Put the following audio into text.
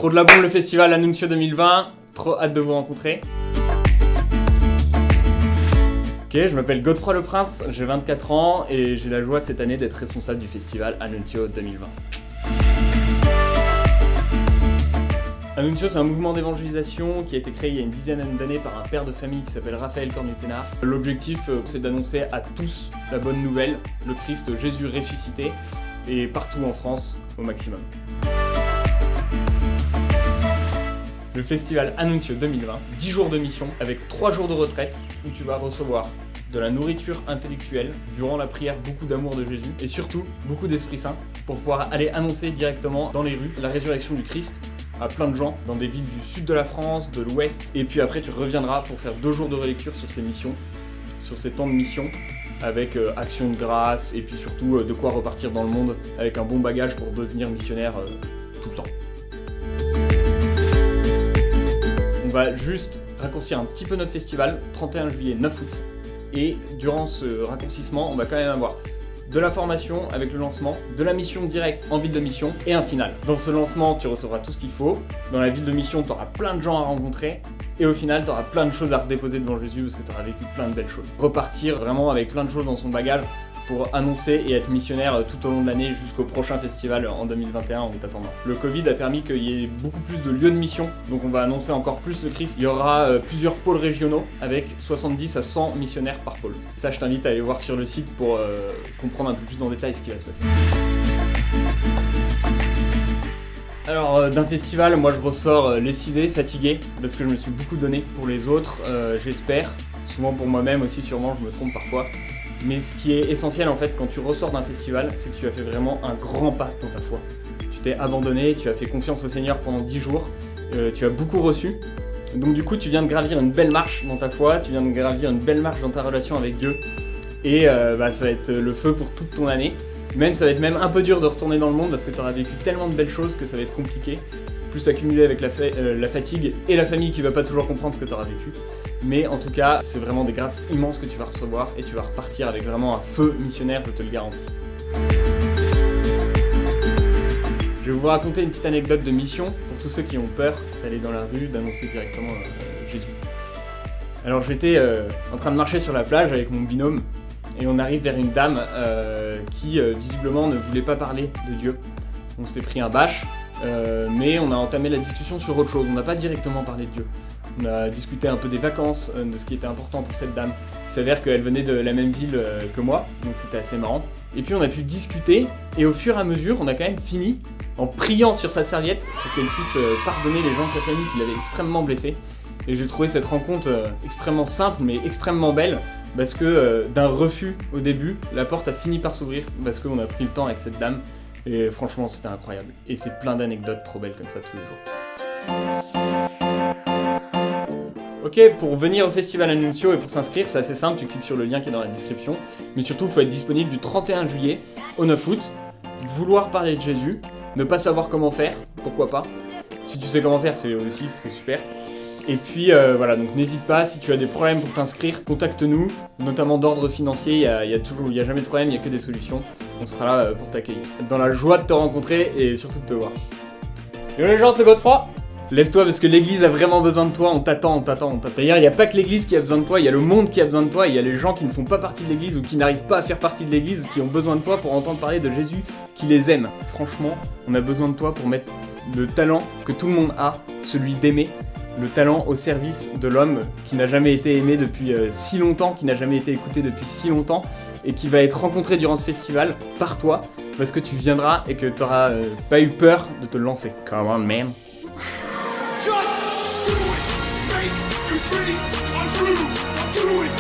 Trop de la bombe le festival Annuncio 2020, trop hâte de vous rencontrer. Ok, je m'appelle Godefroy Le Prince, j'ai 24 ans et j'ai la joie cette année d'être responsable du festival Annuncio 2020. Annuncio, c'est un mouvement d'évangélisation qui a été créé il y a une dizaine d'années par un père de famille qui s'appelle Raphaël Cornutenard. L'objectif, c'est d'annoncer à tous la bonne nouvelle, le Christ Jésus ressuscité, et partout en France au maximum. Le festival Annuncio 2020, 10 jours de mission avec 3 jours de retraite où tu vas recevoir de la nourriture intellectuelle, durant la prière beaucoup d'amour de Jésus et surtout beaucoup d'Esprit Saint pour pouvoir aller annoncer directement dans les rues la résurrection du Christ à plein de gens dans des villes du sud de la France, de l'ouest, et puis après tu reviendras pour faire 2 jours de relecture sur ces missions, sur ces temps de mission avec action de grâce et puis surtout de quoi repartir dans le monde avec un bon bagage pour devenir missionnaire tout le temps. On va juste raccourcir un petit peu notre festival, 31 juillet, 9 août. Et durant ce raccourcissement, on va quand même avoir de la formation avec le lancement, de la mission directe en ville de mission et un final. Dans ce lancement, tu recevras tout ce qu'il faut. Dans la ville de mission, tu auras plein de gens à rencontrer. Et au final, tu auras plein de choses à redéposer devant Jésus parce que tu auras vécu plein de belles choses. Repartir vraiment avec plein de choses dans son bagage pour annoncer et être missionnaire tout au long de l'année jusqu'au prochain festival en 2021 en t'attendant. Le Covid a permis qu'il y ait beaucoup plus de lieux de mission, donc on va annoncer encore plus le Christ. Il y aura plusieurs pôles régionaux avec 70 à 100 missionnaires par pôle. Ça, je t'invite à aller voir sur le site pour comprendre un peu plus en détail ce qui va se passer. Alors d'un festival, moi je ressors lessivé, fatigué, parce que je me suis beaucoup donné pour les autres, j'espère. Souvent pour moi-même aussi, sûrement, je me trompe parfois. Mais ce qui est essentiel en fait quand tu ressors d'un festival, c'est que tu as fait vraiment un grand pas dans ta foi. Tu t'es abandonné, tu as fait confiance au Seigneur pendant 10 jours, tu as beaucoup reçu. Donc du coup tu viens de gravir une belle marche dans ta foi, tu viens de gravir une belle marche dans ta relation avec Dieu. Et ça va être le feu pour toute ton année. Même ça va être même un peu dur de retourner dans le monde parce que tu auras vécu tellement de belles choses que ça va être compliqué. Plus accumulé avec la fatigue et la famille qui va pas toujours comprendre ce que tu auras vécu. Mais en tout cas, c'est vraiment des grâces immenses que tu vas recevoir et tu vas repartir avec vraiment un feu missionnaire, je te le garantis. Je vais vous raconter une petite anecdote de mission pour tous ceux qui ont peur d'aller dans la rue, d'annoncer directement Jésus. Alors j'étais en train de marcher sur la plage avec mon binôme et on arrive vers une dame qui visiblement ne voulait pas parler de Dieu. On s'est pris un bâche, mais on a entamé la discussion sur autre chose, on n'a pas directement parlé de Dieu. On a discuté un peu des vacances, de ce qui était important pour cette dame. Il s'avère qu'elle venait de la même ville que moi, donc c'était assez marrant. Et puis on a pu discuter, et au fur et à mesure, on a quand même fini en priant sur sa serviette pour qu'elle puisse pardonner les gens de sa famille qui l'avaient extrêmement blessée. Et j'ai trouvé cette rencontre extrêmement simple, mais extrêmement belle, parce que d'un refus au début, la porte a fini par s'ouvrir, parce qu'on a pris le temps avec cette dame. Et franchement, c'était incroyable. Et c'est plein d'anecdotes trop belles comme ça tous les jours. Ok, pour venir au festival Annuncio et pour s'inscrire, c'est assez simple, tu cliques sur le lien qui est dans la description. Mais surtout, il faut être disponible du 31 juillet au 9 août, vouloir parler de Jésus, ne pas savoir comment faire, pourquoi pas. Si tu sais comment faire, c'est super. Et puis voilà, donc n'hésite pas, si tu as des problèmes pour t'inscrire, contacte-nous, notamment d'ordre financier, il y a jamais de problème, il n'y a que des solutions. On sera là pour t'accueillir. Dans la joie de te rencontrer et surtout de te voir. Yo les gens, c'est Godefroy. Lève-toi parce que l'église a vraiment besoin de toi, on t'attend. D'ailleurs, il n'y a pas que l'église qui a besoin de toi, il y a le monde qui a besoin de toi, il y a les gens qui ne font pas partie de l'église ou qui n'arrivent pas à faire partie de l'église, qui ont besoin de toi pour entendre parler de Jésus qui les aime. Franchement, on a besoin de toi pour mettre le talent que tout le monde a, celui d'aimer, le talent au service de l'homme qui n'a jamais été aimé depuis si longtemps, qui n'a jamais été écouté depuis si longtemps, et qui va être rencontré durant ce festival par toi, parce que tu viendras et que tu n'auras pas eu peur de te lancer. Come on, man. Just do it! Make your dreams come true! Do it!